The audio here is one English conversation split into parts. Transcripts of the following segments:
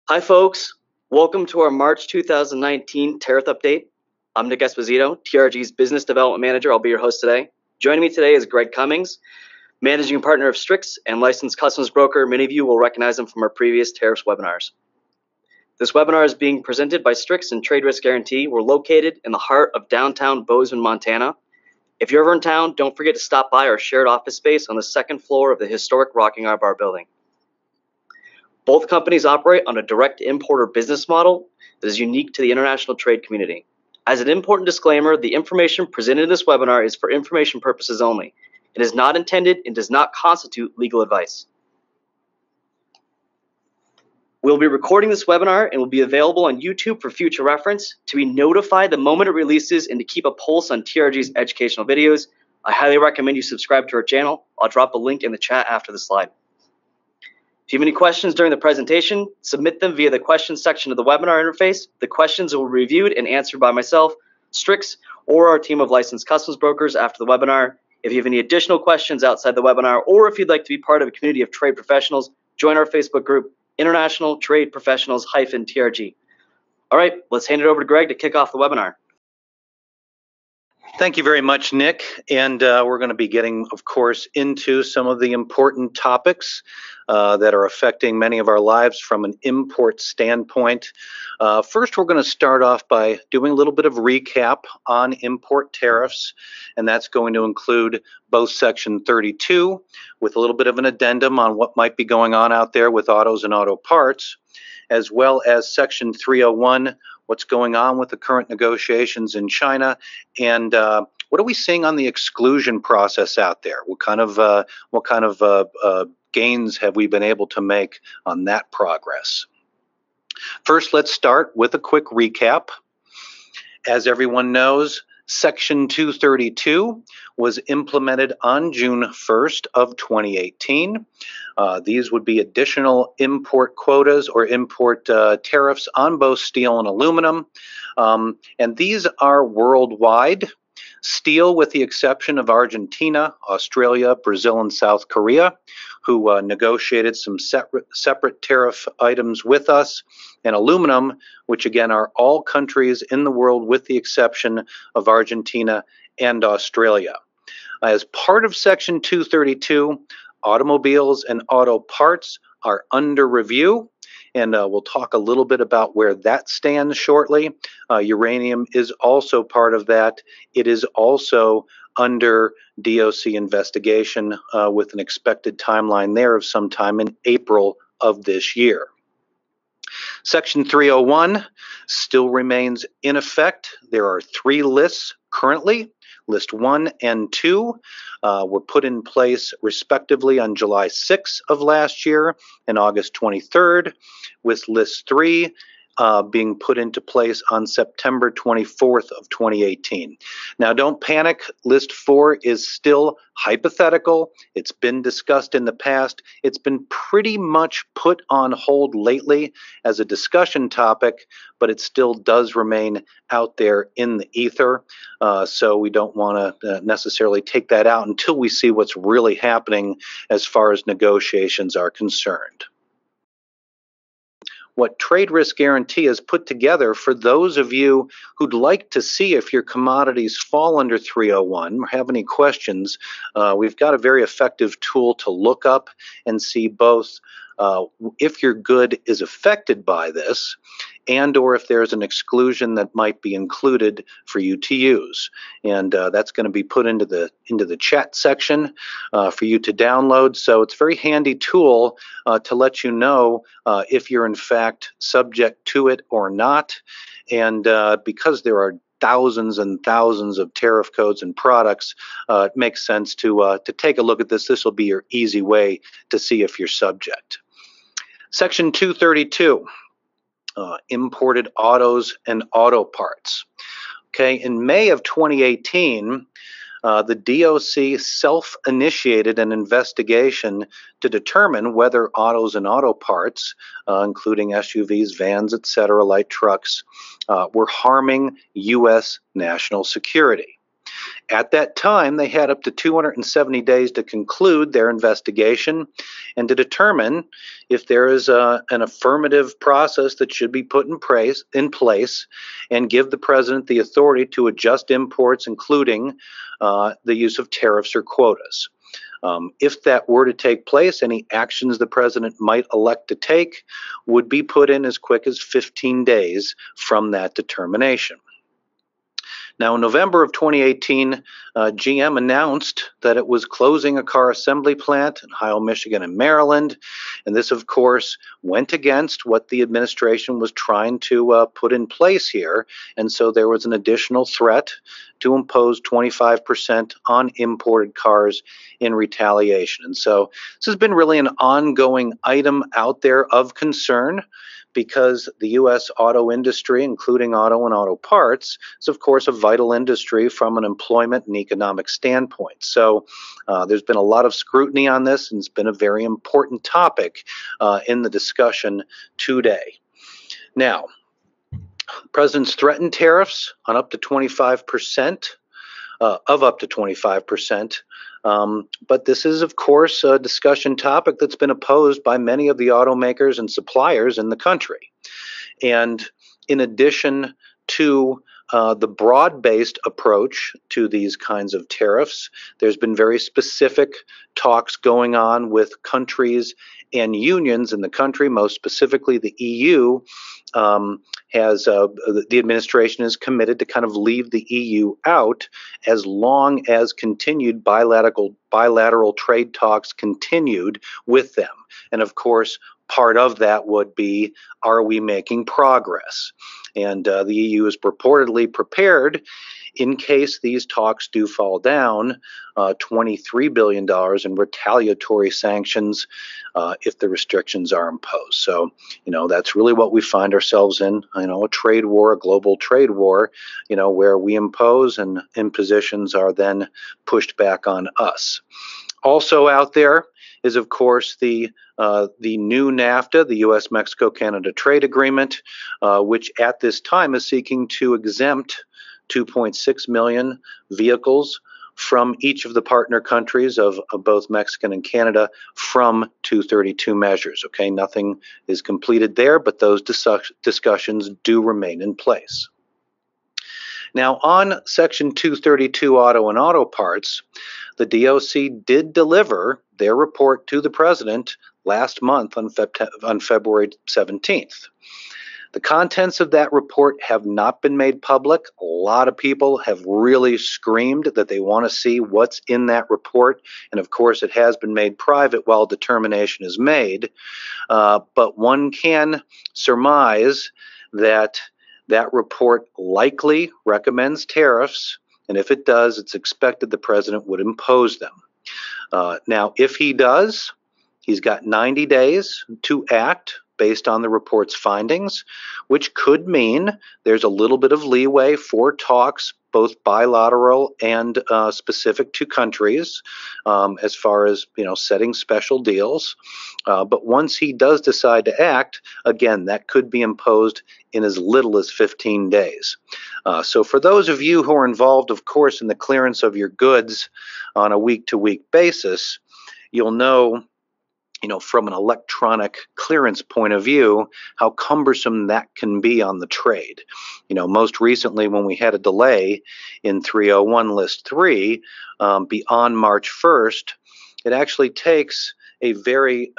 Hi, folks. Welcome to our March 2019 Tariff Update. I'm Nick Esposito, TRG's Business Development Manager. I'll be your host today. Joining me today is Greg Cummings, Managing Partner of Strix and Licensed Customs Broker. Many of you will recognize him from our previous Tariffs webinars. This webinar is being presented by Strix and Trade Risk Guaranty. We're located in the heart of downtown Bozeman, Montana. If you're ever in town, don't forget to stop by our shared office space on the second floor of the historic Rocking R Bar building. Both companies operate on a direct importer business model that is unique to the international trade community. As an important disclaimer, the information presented in this webinar is for information purposes only. It is not intended and does not constitute legal advice. We'll be recording this webinar and will be available on YouTube for future reference. To be notified the moment it releases and to keep a pulse on TRG's educational videos, I highly recommend you subscribe to our channel. I'll drop a link in the chat after the slide. If you have any questions during the presentation, submit them via the questions section of the webinar interface. The questions will be reviewed and answered by myself, Strix, or our team of licensed customs brokers after the webinar. If you have any additional questions outside the webinar, or if you'd like to be part of a community of trade professionals, join our Facebook group, International Trade Professionals-TRG. All right, let's hand it over to Greg to kick off the webinar. Thank you very much, Nick. And we're going to be getting, of course, into some of the important topics that are affecting many of our lives from an import standpoint. First, we're going to start off by doing a little bit of recap on import tariffs, and that's going to include both Section 32 with a little bit of an addendum on what might be going on out there with autos and auto parts, as well as Section 301, what's going on with the current negotiations in China, and what are we seeing on the exclusion process out there? What kind of gains have we been able to make on that progress? First, let's start with a quick recap. As everyone knows, Section 232 was implemented on June 1st of 2018. These would be additional import quotas or import tariffs on both steel and aluminum. And these are worldwide. Steel, with the exception of Argentina, Australia, Brazil, and South Korea, who negotiated some separate tariff items with us, and aluminum, which again are all countries in the world with the exception of Argentina and Australia. As part of Section 232, automobiles and auto parts are under review, and we'll talk a little bit about where that stands shortly. Uranium is also part of that. It is also under DOC investigation with an expected timeline there of sometime in April of this year. Section 301 still remains in effect. There are 3 lists currently. List 1 and 2 were put in place respectively on July 6th of last year and August 23rd, with List 3 being put into place on September 24th of 2018. Now, don't panic. List 4 is still hypothetical. It's been discussed in the past. It's been pretty much put on hold lately as a discussion topic, but it still does remain out there in the ether. So we don't want to necessarily take that out until we see what's really happening as far as negotiations are concerned. What Trade Risk Guaranty has put together for those of you who'd like to see if your commodities fall under 301 or have any questions, we've got a very effective tool to look up and see both if your good is affected by this and or if there's an exclusion that might be included for you to use. And that's going to be put into the chat section for you to download. So it's a very handy tool to let you know if you're in fact subject to it or not. And because there are thousands and thousands of tariff codes and products, it makes sense to take a look at this. This will be your easy way to see if you're subject. Section 232, imported autos and auto parts. Okay, in May of 2018, the DOC self-initiated an investigation to determine whether autos and auto parts, including SUVs, vans, etc., light trucks, were harming U.S. national security. At that time, they had up to 270 days to conclude their investigation and to determine if there is an affirmative process that should be put in place and give the president the authority to adjust imports, including the use of tariffs or quotas. If that were to take place, any actions the president might elect to take would be put in as quick as 15 days from that determination. Now, in November of 2018, GM announced that it was closing a car assembly plant in Ohio, Michigan, and Maryland. And this, of course, went against what the administration was trying to put in place here. And so there was an additional threat to impose 25% on imported cars in retaliation. And so this has been really an ongoing item out there of concern, because the U.S. auto industry, including auto and auto parts, is, of course, a vital industry from an employment and economic standpoint. So there's been a lot of scrutiny on this, and it's been a very important topic in the discussion today. Now, the president's threatened tariffs on up to 25%. Of up to 25%. But this is, of course, a discussion topic that's been opposed by many of the automakers and suppliers in the country. And in addition to the broad-based approach to these kinds of tariffs, there's been very specific talks going on with countries and unions in the country. Most specifically, the EU the administration is committed to kind of leave the EU out as long as continued bilateral trade talks continued with them. And of course, part of that would be, are we making progress? And the EU is purportedly prepared, in case these talks do fall down, $23 billion in retaliatory sanctions if the restrictions are imposed. So, that's really what we find ourselves in, a trade war, a global trade war, where we impose and impositions are then pushed back on us. Also out there is, of course, the new NAFTA, the U.S.-Mexico-Canada Trade Agreement, which at this time is seeking to exempt 2.6 million vehicles from each of the partner countries of both Mexico and Canada from 232 measures. Okay, nothing is completed there, but those discussions do remain in place. Now, on Section 232 auto and auto parts, the DOC did deliver their report to the president last month on February 17th. The contents of that report have not been made public. A lot of people have really screamed that they want to see what's in that report. And of course, it has been made private while determination is made. But one can surmise that that report likely recommends tariffs. And if it does, it's expected the president would impose them. Now, if he does, he's got 90 days to act based on the report's findings, which could mean there's a little bit of leeway for talks, both bilateral and specific to countries, as far as setting special deals. But once he does decide to act, again, that could be imposed in as little as 15 days. So for those of you who are involved, of course, in the clearance of your goods on a week-to-week basis, you'll know, from an electronic clearance point of view, how cumbersome that can be on the trade. Most recently, when we had a delay in 301 List 3 beyond March 1st, it actually takes a very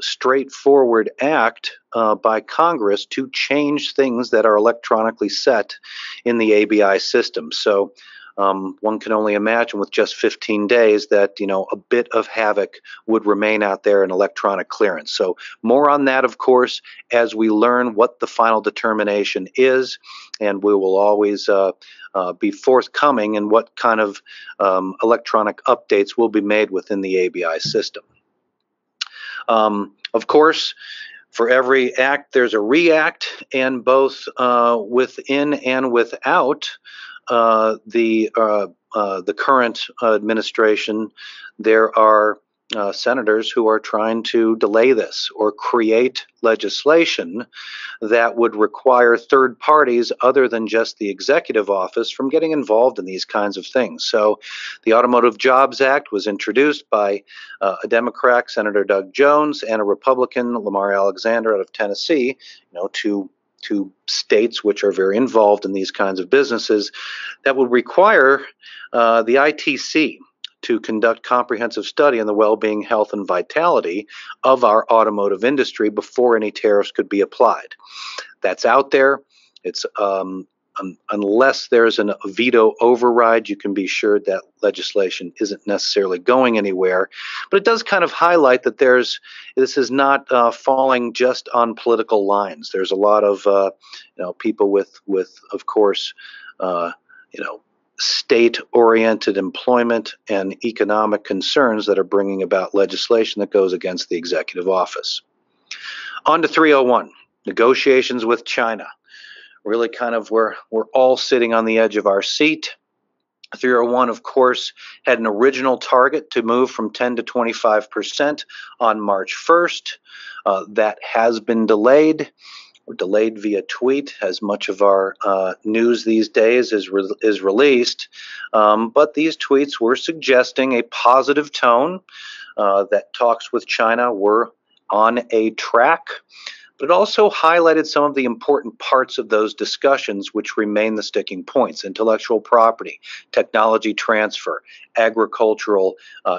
straightforward act by Congress to change things that are electronically set in the ABI system. So one can only imagine with just 15 days that, a bit of havoc would remain out there in electronic clearance. So more on that, of course, as we learn what the final determination is, and we will always be forthcoming in what kind of electronic updates will be made within the ABI system. Of course, for every act, there's a react, and both within and without the current administration, there are senators who are trying to delay this or create legislation that would require third parties other than just the executive office from getting involved in these kinds of things. So the Automotive Jobs Act was introduced by a Democrat, Senator Doug Jones, and a Republican, Lamar Alexander, out of Tennessee, two states which are very involved in these kinds of businesses, that would require the ITC to conduct comprehensive study on the well-being, health, and vitality of our automotive industry before any tariffs could be applied. That's out there. It's unless there's a veto override, you can be sure that legislation isn't necessarily going anywhere. But it does kind of highlight that this is not falling just on political lines. There's a lot of people with of course state-oriented employment and economic concerns that are bringing about legislation that goes against the executive office. On to 301, negotiations with China. Really kind of we're all sitting on the edge of our seat. 301, of course, had an original target to move from 10 to 25% on March 1st. That has been delayed. Or delayed via tweet, as much of our news these days is released. But these tweets were suggesting a positive tone, that talks with China were on a track. But it also highlighted some of the important parts of those discussions which remain the sticking points: intellectual property, technology transfer, agricultural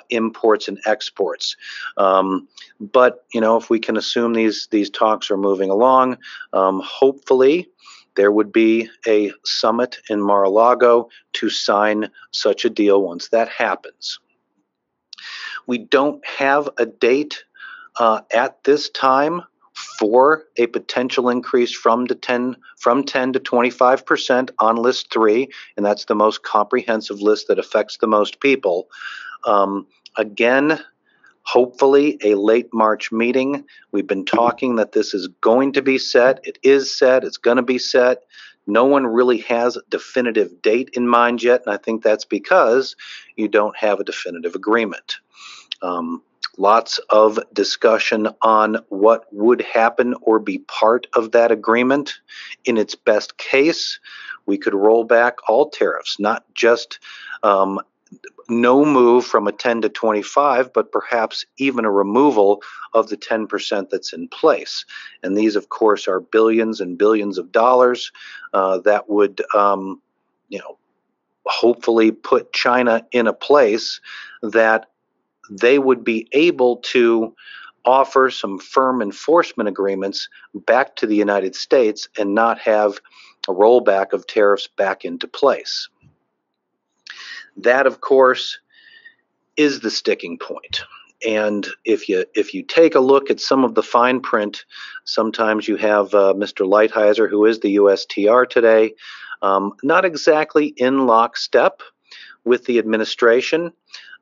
imports and exports. But if we can assume these talks are moving along, hopefully there would be a summit in Mar-a-Lago to sign such a deal once that happens. We don't have a date at this time for a potential increase from 10 to 25% on list 3, and that's the most comprehensive list that affects the most people. Again, hopefully a late March meeting. We've been talking that this is going to be set. It is set. It's going to be set. No one really has a definitive date in mind yet, and I think that's because you don't have a definitive agreement. Lots of discussion on what would happen or be part of that agreement. In its best case, we could roll back all tariffs, not just no move from a 10 to 25, but perhaps even a removal of the 10% that's in place. And these, of course, are billions and billions of dollars that would, hopefully put China in a place that they would be able to offer some firm enforcement agreements back to the United States and not have a rollback of tariffs back into place. That, of course, is the sticking point. And if you take a look at some of the fine print, sometimes you have Mr. Lighthizer, who is the USTR today, not exactly in lockstep with the administration.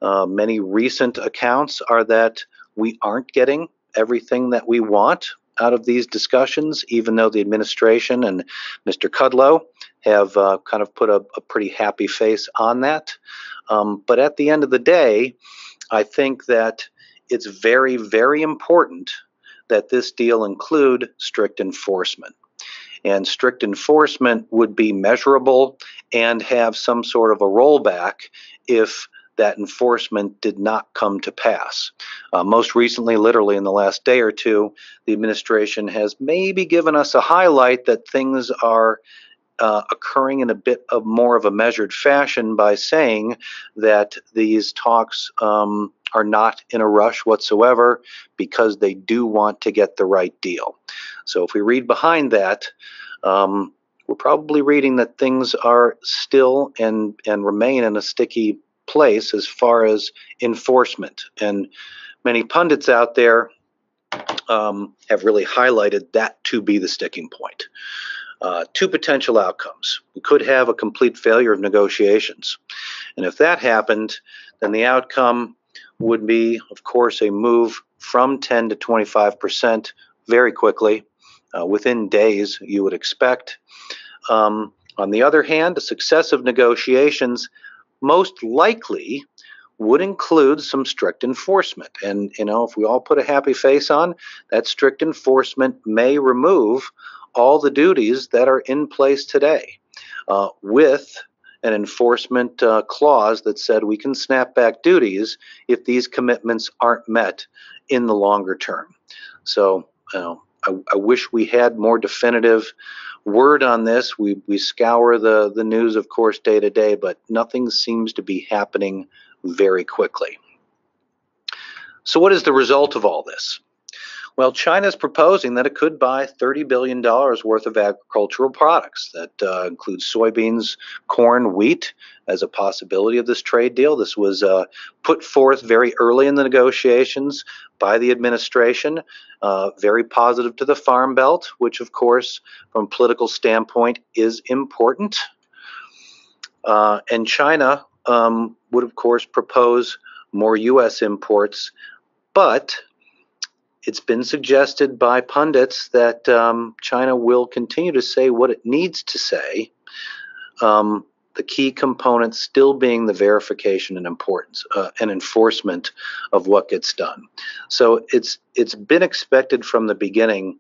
Many recent accounts are that we aren't getting everything that we want out of these discussions, even though the administration and Mr. Kudlow have kind of put a pretty happy face on that. But at the end of the day, I think that it's very, very important that this deal include strict enforcement. And strict enforcement would be measurable and have some sort of a rollback if that enforcement did not come to pass. Most recently, literally in the last day or two, the administration has maybe given us a highlight that things are occurring in a bit of more of a measured fashion by saying that these talks are not in a rush whatsoever because they do want to get the right deal. So if we read behind that, we're probably reading that things are still and remain in a sticky place as far as enforcement. And many pundits out there have really highlighted that to be the sticking point. Two potential outcomes. We could have a complete failure of negotiations. And if that happened, then the outcome would be, of course, a move from 10 to 25% very quickly, within days, you would expect. On the other hand, the success of negotiations most likely would include some strict enforcement. And, if we all put a happy face on, that strict enforcement may remove all the duties that are in place today, with an enforcement clause that said we can snap back duties if these commitments aren't met in the longer term. So, I wish we had more definitive word on this. We scour the news, of course, day to day, but nothing seems to be happening very quickly. So what is the result of all this? Well, China is proposing that it could buy $30 billion worth of agricultural products. That includes soybeans, corn, wheat as a possibility of this trade deal. This was put forth very early in the negotiations by the administration, very positive to the Farm Belt, which, of course, from a political standpoint is important. And China would, of course, propose more U.S. imports, but it's been suggested by pundits that China will continue to say what it needs to say, the key component still being the verification and importance and enforcement of what gets done. So it's been expected from the beginning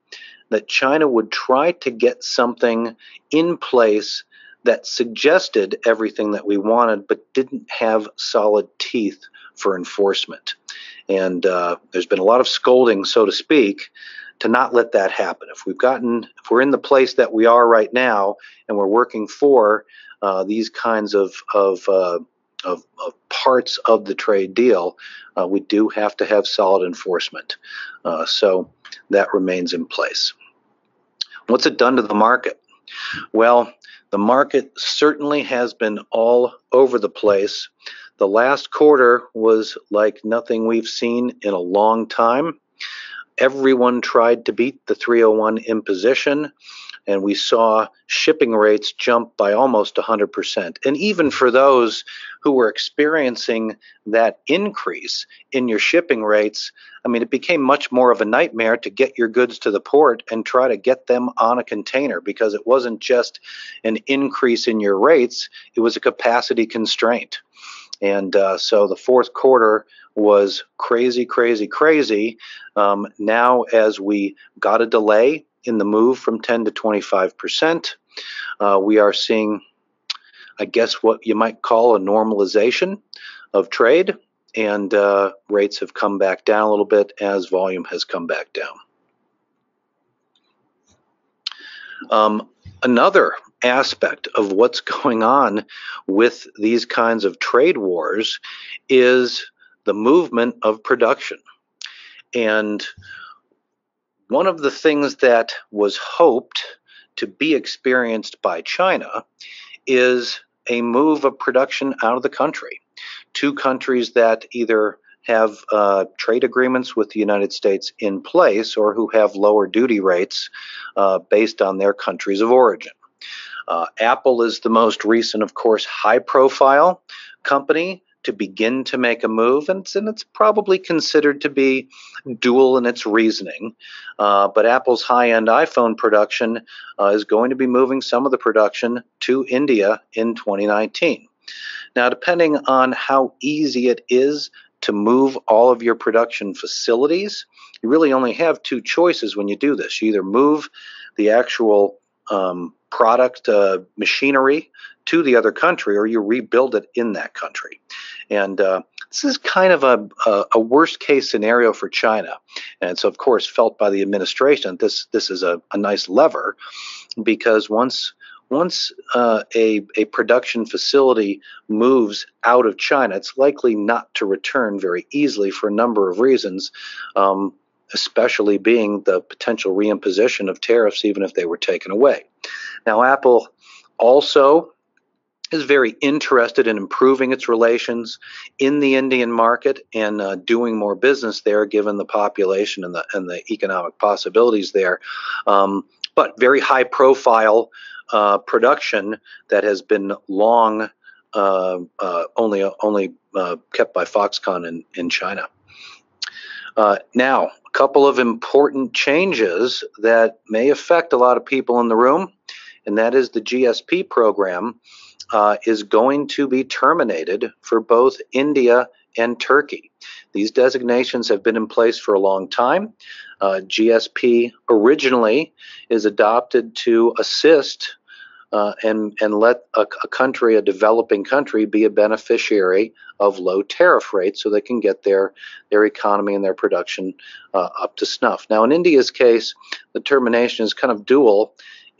that China would try to get something in place that suggested everything that we wanted but didn't have solid teeth for enforcement. And there's been a lot of scolding, so to speak, to not let that happen. If we're in the place that we are right now, and we're working for these kinds of parts of the trade deal, we do have to have solid enforcement. So that remains in place. What's it done to the market? Well, the market certainly has been all over the place. The last quarter was like nothing we've seen in a long time. Everyone tried to beat the 301 imposition, and we saw shipping rates jump by almost 100%. And even for those who were experiencing that increase in your shipping rates, I mean, it became much more of a nightmare to get your goods to the port and try to get them on a container, because it wasn't just an increase in your rates, it was a capacity constraint. And so the fourth quarter was crazy, crazy, crazy. Now, as we got a delay in the move from 10 to 25%, we are seeing, I guess, what you might call a normalization of trade, and rates have come back down a little bit as volume has come back down. Another aspect of what's going on with these kinds of trade wars is the movement of production. And one of the things that was hoped to be experienced by China is a move of production out of the country to countries that either have trade agreements with the United States in place or who have lower duty rates based on their countries of origin. Apple is the most recent, of course, high-profile company to begin to make a move, and it's probably considered to be dual in its reasoning. But Apple's high-end iPhone production is going to be moving some of the production to India in 2019. Now, depending on how easy it is to move all of your production facilities, you really only have two choices when you do this. You either move the actual product machinery to the other country, or you rebuild it in that country. And this is kind of a worst case scenario for China. And it's, of course, felt by the administration. This is a nice lever, because once a production facility moves out of China, it's likely not to return very easily for a number of reasons, especially being the potential reimposition of tariffs, even if they were taken away. Now, Apple also is very interested in improving its relations in the Indian market and doing more business there, given the population and the economic possibilities there. But very high-profile production that has been long only kept by Foxconn in China. Now, a couple of important changes that may affect a lot of people in the room, and that is the GSP program is going to be terminated for both India and Turkey. These designations have been in place for a long time. GSP originally is adopted to assist and let a country, a developing country, be a beneficiary of low tariff rates so they can get their economy and their production up to snuff. Now, in India's case, the termination is kind of dual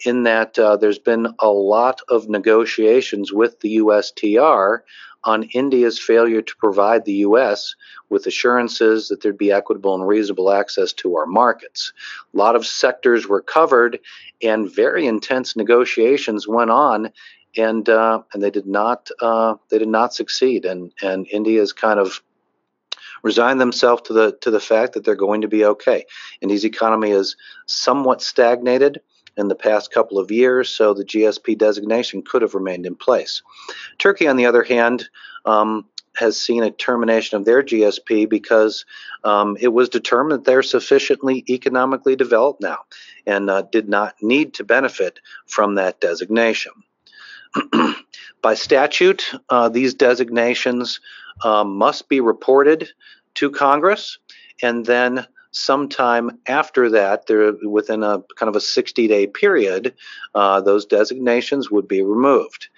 in that there's been a lot of negotiations with the USTR on India's failure to provide the U.S. with assurances that there'd be equitable and reasonable access to our markets. A lot of sectors were covered, and very intense negotiations went on, and they did not succeed. And India's kind of resigned themselves to the fact that they're going to be okay. India's economy is somewhat stagnated in the past couple of years, so the GSP designation could have remained in place. Turkey, on the other hand, has seen a termination of their GSP because it was determined that they're sufficiently economically developed now and did not need to benefit from that designation. By statute, these designations must be reported to Congress, and then sometime after that, within a kind of a 60-day period, those designations would be removed.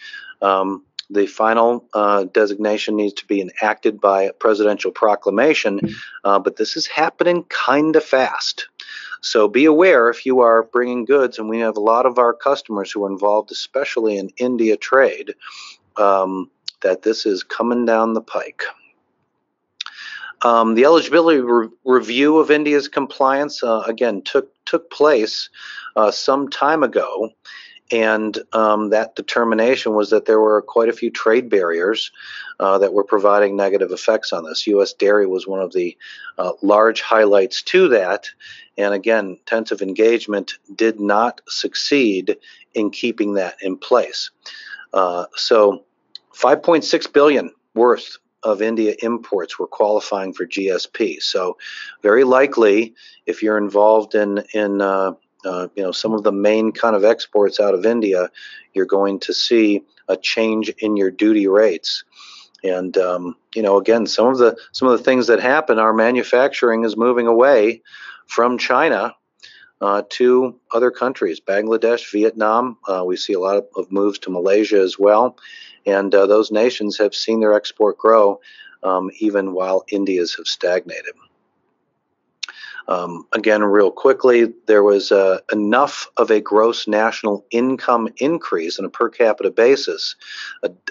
The final designation needs to be enacted by a presidential proclamation, but this is happening kind of fast. So be aware if you are bringing goods, and we have a lot of our customers who are involved, especially in India trade, that this is coming down the pike. The eligibility review of India's compliance, again, took place some time ago, and that determination was that there were quite a few trade barriers that were providing negative effects on this. U.S. dairy was one of the large highlights to that, and again, intensive engagement did not succeed in keeping that in place. So $5.6 billion worth of India imports were qualifying for GSP. So very likely, if you're involved in some of the main kind of exports out of India, you're going to see a change in your duty rates. And again, some of the things that happen, our manufacturing is moving away from China to other countries, Bangladesh, Vietnam. We see a lot of moves to Malaysia as well. And those nations have seen their export grow even while India's have stagnated. Again, real quickly, there was enough of a gross national income increase on a per capita basis,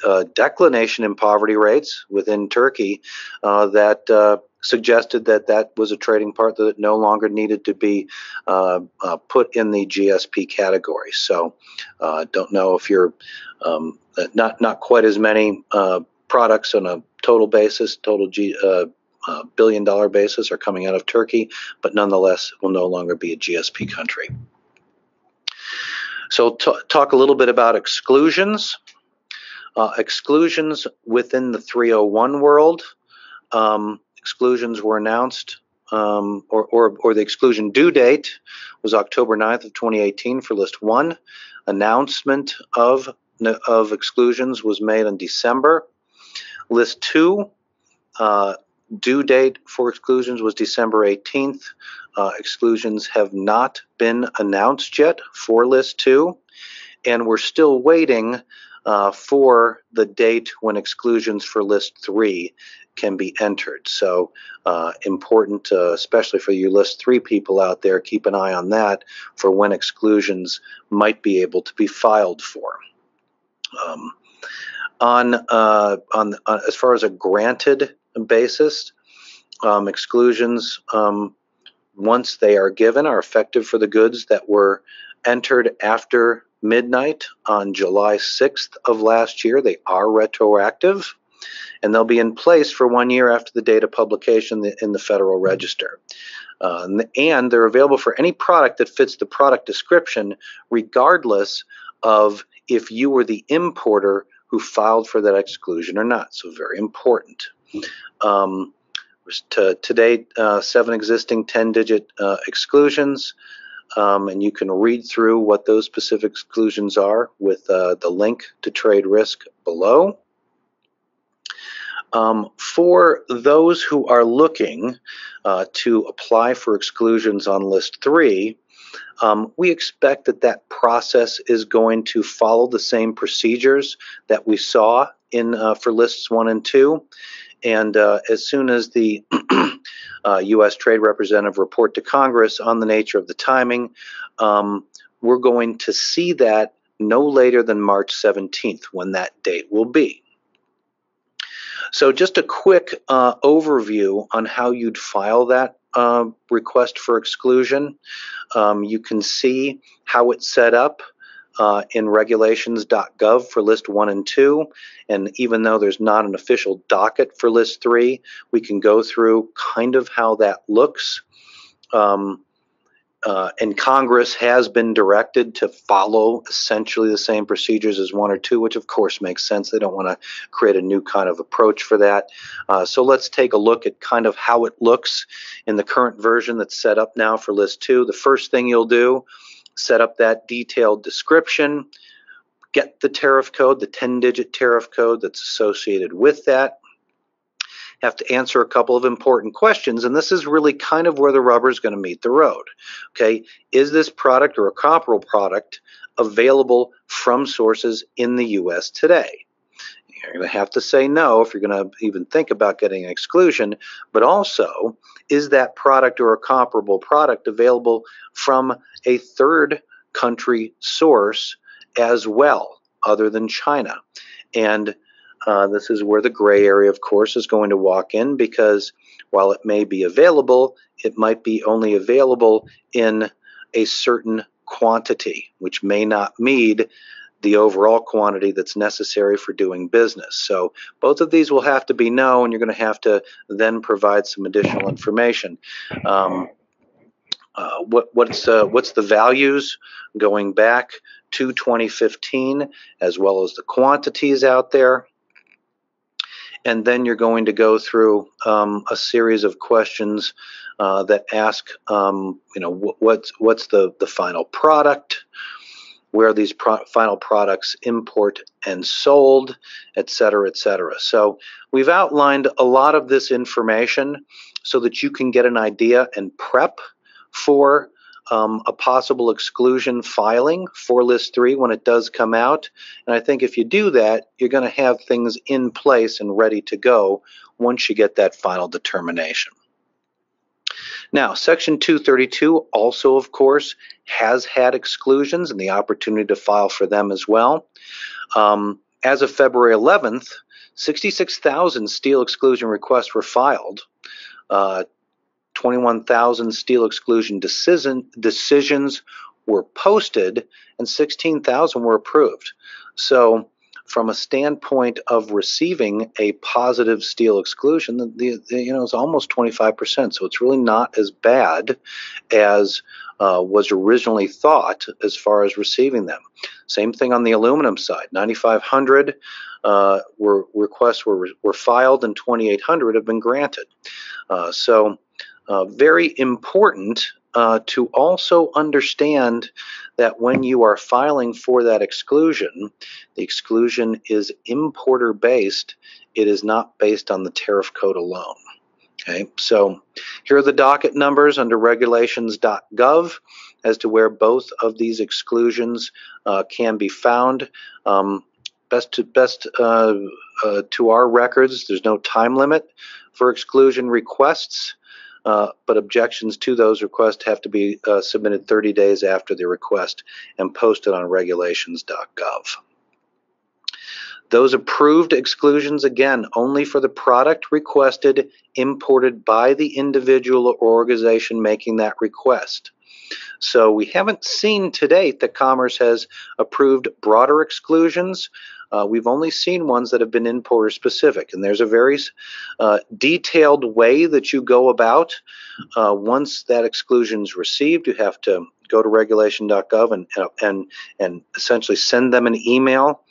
a declination in poverty rates within Turkey that suggested that was a trading part that no longer needed to be put in the GSP category. So don't know if you're not quite as many products on a total basis, billion-dollar basis are coming out of Turkey, but nonetheless will no longer be a GSP country. So talk a little bit about exclusions. Exclusions within the 301 world. Exclusions were announced, or the exclusion due date was October 9th of 2018 for List 1. Announcement of exclusions was made in December. List 2, due date for exclusions was December 18th. Exclusions have not been announced yet for List 2, and we're still waiting for the date when exclusions for List 3 can be entered. So important, especially for you List 3 people out there, keep an eye on that for when exclusions might be able to be filed for. As far as a granted basis, exclusions, once they are given, are effective for the goods that were entered after midnight on July 6th of last year. They are retroactive, and they'll be in place for 1 year after the date of publication in the Federal Register. And they're available for any product that fits the product description, regardless of if you were the importer who filed for that exclusion or not. So very important. To date, 7 existing 10-digit exclusions, and you can read through what those specific exclusions are with the link to trade risk below. For those who are looking to apply for exclusions on List 3, we expect that process is going to follow the same procedures that we saw in for Lists 1 and 2. And as soon as the U.S. Trade Representative report to Congress on the nature of the timing, we're going to see that no later than March 17th, when that date will be. So just a quick overview on how you'd file that request for exclusion. You can see how it's set up in regulations.gov for List 1 and 2. And even though there's not an official docket for List 3, we can go through kind of how that looks. And Congress has been directed to follow essentially the same procedures as 1 or 2, which of course makes sense. They don't want to create a new kind of approach for that. So let's take a look at kind of how it looks in the current version that's set up now for List 2. The first thing you'll do, set up that detailed description, get the tariff code, the 10-digit tariff code that's associated with that. Have to answer a couple of important questions, and this is really kind of where the rubber is going to meet the road. Okay, is this product or a comparable product available from sources in the U.S. today? You're going to have to say no if you're going to even think about getting an exclusion, but also, is that product or a comparable product available from a third country source as well, other than China? And this is where the gray area, of course, is going to walk in, because while it may be available, it might be only available in a certain quantity, which may not meet the overall quantity that's necessary for doing business. So both of these will have to be no, and you're going to have to then provide some additional information. What's the values going back to 2015, as well as the quantities out there? And then you're going to go through a series of questions that ask, what's the final product, where these final products import and sold, et cetera, et cetera. So we've outlined a lot of this information so that you can get an idea and prep for a possible exclusion filing for List 3 when it does come out. And I think if you do that, you're going to have things in place and ready to go once you get that final determination. Now, Section 232 also, of course, has had exclusions and the opportunity to file for them as well. As of February 11th, 66,000 steel exclusion requests were filed. 21,000 steel exclusion decisions were posted, and 16,000 were approved. So from a standpoint of receiving a positive steel exclusion, it's almost 25%. So it's really not as bad as was originally thought as far as receiving them. Same thing on the aluminum side. 9,500 requests were filed, and 2,800 have been granted. Very important to also understand that when you are filing for that exclusion, the exclusion is importer based. It is not based on the tariff code alone. Okay, so here are the docket numbers under regulations.gov as to where both of these exclusions can be found. Best to our records, there's no time limit for exclusion requests. But objections to those requests have to be submitted 30 days after the request and posted on regulations.gov. Those approved exclusions, again, only for the product requested, imported by the individual or organization making that request. So we haven't seen to date that Commerce has approved broader exclusions. We've only seen ones that have been importer specific, and there's a very detailed way that you go about. Once that exclusion is received, you have to go to regulation.gov and essentially send them an email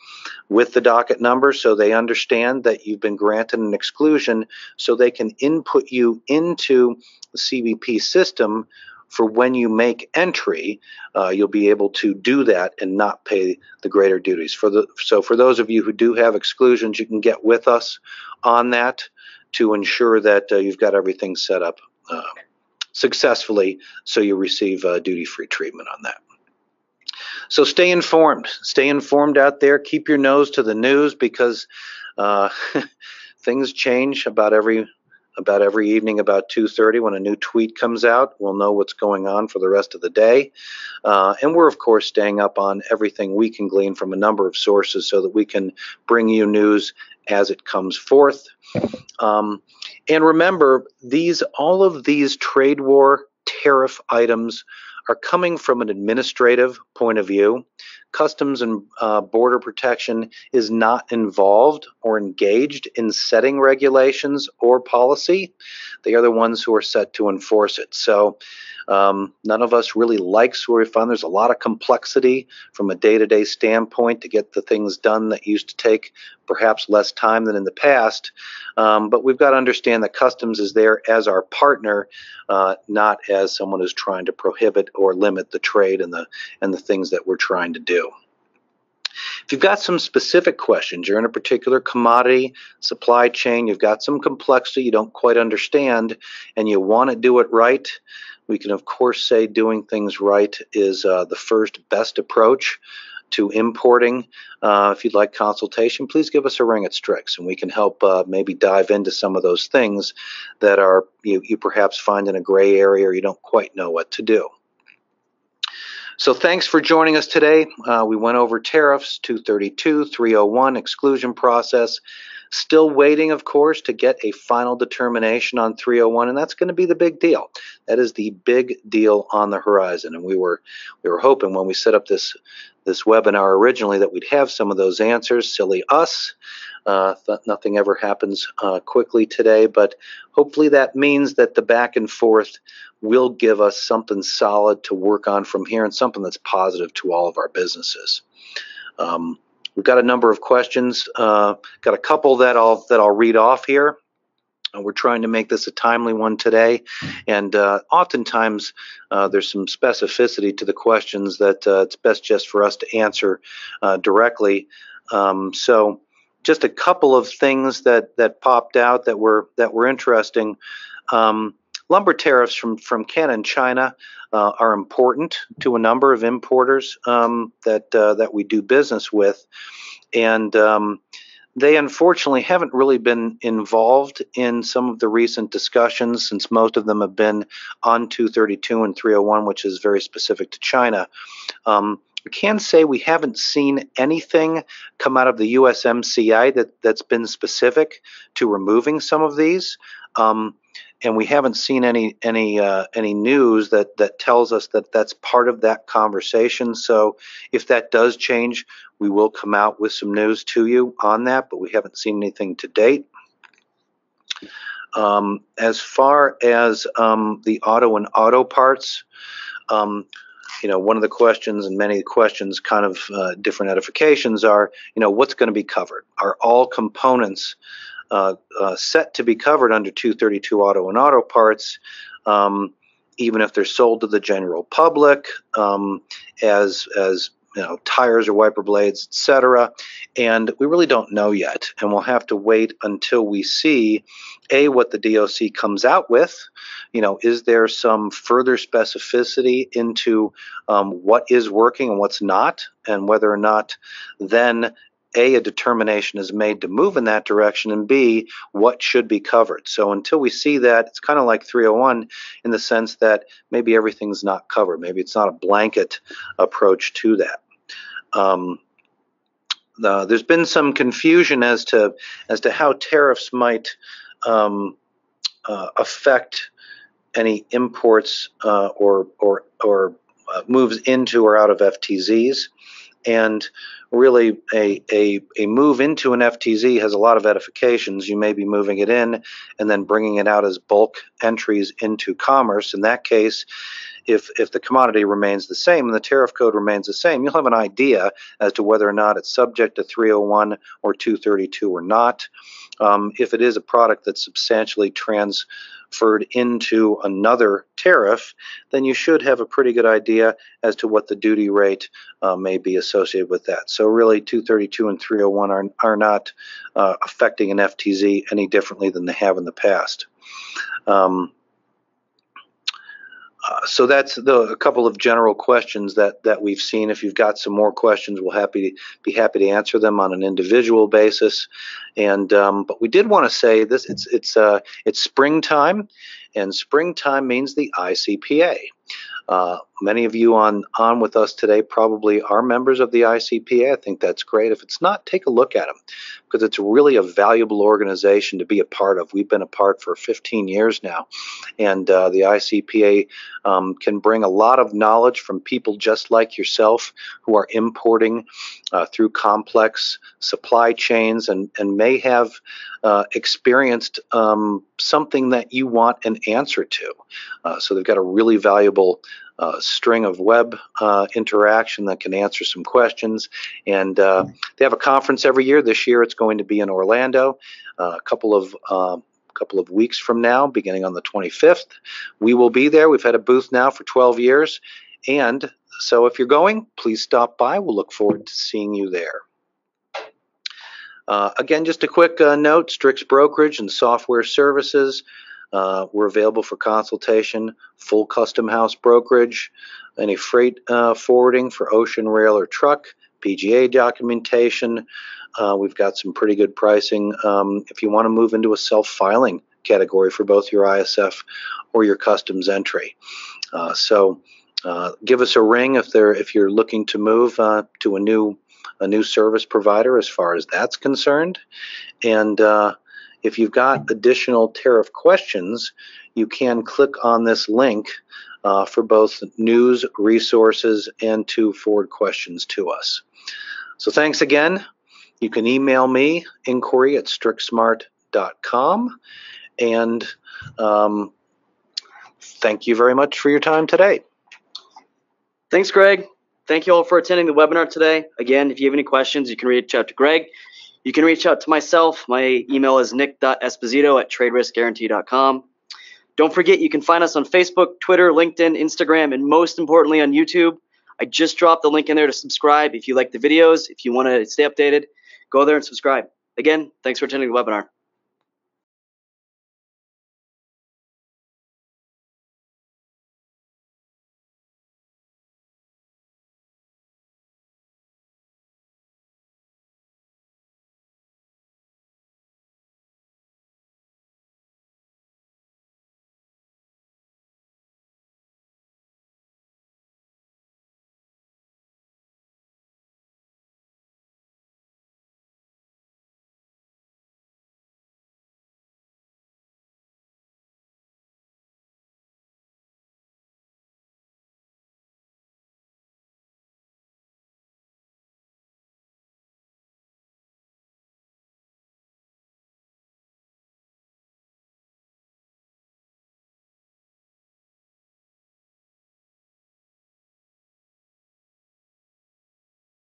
with the docket number so they understand that you've been granted an exclusion, so they can input you into the CBP system. For when you make entry, you'll be able to do that and not pay the greater duties. So for those of you who do have exclusions, you can get with us on that to ensure that you've got everything set up successfully so you receive duty-free treatment on that. So stay informed. Stay informed out there. Keep your nose to the news, because things change about every evening about 2:30 when a new tweet comes out. We'll know what's going on for the rest of the day. And we're, of course, staying up on everything we can glean from a number of sources so that we can bring you news as it comes forth. And remember, all of these trade war tariff items are coming from an administrative point of view. Customs and Border Protection is not involved or engaged in setting regulations or policy. They are the ones who are set to enforce it. So none of us really likes where we find there's a lot of complexity from a day-to-day standpoint to get the things done that used to take perhaps less time than in the past. But we've got to understand that Customs is there as our partner, not as someone who's trying to prohibit or limit the trade and the things that we're trying to do. If you've got some specific questions, you're in a particular commodity supply chain, you've got some complexity you don't quite understand, and you want to do it right, we can, of course, say doing things right is the first best approach to importing. If you'd like consultation, please give us a ring at Strix, and we can help maybe dive into some of those things that are you perhaps find in a gray area or you don't quite know what to do. So thanks for joining us today. We went over tariffs, 232, 301, exclusion process. Still waiting, of course, to get a final determination on 301, and that's going to be the big deal. That is the big deal on the horizon, and we were hoping when we set up this webinar originally that we'd have some of those answers. Silly us. Nothing ever happens quickly today, but hopefully that means that the back and forth will give us something solid to work on from here and something that's positive to all of our businesses. We've got a number of questions. Got a couple that I'll read off here. We're trying to make this a timely one today, and oftentimes there's some specificity to the questions that it's best just for us to answer directly. So just a couple of things that popped out that were interesting. Lumber tariffs from Canada and China are important to a number of importers that we do business with, and they unfortunately haven't really been involved in some of the recent discussions, since most of them have been on 232 and 301, which is very specific to China. We can say we haven't seen anything come out of the USMCA that's been specific to removing some of these. And we haven't seen any news that tells us that that's part of that conversation. So if that does change, we will come out with some news to you on that, but we haven't seen anything to date. As far as the auto parts, one of the questions, and many questions, kind of different edifications, are, what's going to be covered? Are all components set to be covered under 232 auto and auto parts, even if they're sold to the general public, as tires or wiper blades, etc. And we really don't know yet, and we'll have to wait until we see what the DOC comes out with. Is there some further specificity into what is working and what's not, and whether or not then a determination is made to move in that direction, and B, what should be covered. So until we see that, it's kind of like 301 in the sense that maybe everything's not covered. Maybe it's not a blanket approach to that. There's been some confusion as to how tariffs might affect any imports or moves into or out of FTZs. And really, a move into an FTZ has a lot of edifications. You may be moving it in and then bringing it out as bulk entries into commerce. In that case, if the commodity remains the same and the tariff code remains the same, you'll have an idea as to whether or not it's subject to 301 or 232 or not. If it is a product that's substantially transferred into another tariff, then you should have a pretty good idea as to what the duty rate may be associated with that. So really 232 and 301 are not affecting an FTZ any differently than they have in the past. So that's a couple of general questions that we've seen. If you've got some more questions, we'll be happy to answer them on an individual basis. And but we did want to say this: it's springtime, and springtime means the ICPA. Many of you on with us today probably are members of the ICPA. I think that's great. If it's not, take a look at them, because it's really a valuable organization to be a part of. We've been a part for 15 years now, and the ICPA can bring a lot of knowledge from people just like yourself who are importing through complex supply chains and may have experienced something that you want an answer to. So they've got a really valuable string of web interaction that can answer some questions. And they have a conference every year. This year it's going to be in Orlando, a couple of weeks from now, beginning on the 25th. We will be there. We've had a booth now for 12 years. And so if you're going, please stop by. We'll look forward to seeing you there. Again, just a quick note, Strix Brokerage and Software Services. We're available for consultation, full custom house brokerage, any freight forwarding for ocean, rail, or truck, PGA documentation. We've got some pretty good pricing if you want to move into a self-filing category for both your ISF or your customs entry. So give us a ring if you're looking to move to a new service provider as far as that's concerned. And if you've got additional tariff questions, you can click on this link for both news, resources, and to forward questions to us. So thanks again. You can email me, inquiry@strixsmart.com. And thank you very much for your time today. Thanks, Greg. Thank you all for attending the webinar today. Again, if you have any questions, you can reach out to Greg. You can reach out to myself. My email is nick.esposito@traderisguaranty.com. Don't forget, you can find us on Facebook, Twitter, LinkedIn, Instagram, and most importantly on YouTube. I just dropped the link in there to subscribe. If you like the videos, if you want to stay updated, go there and subscribe. Again, thanks for attending the webinar.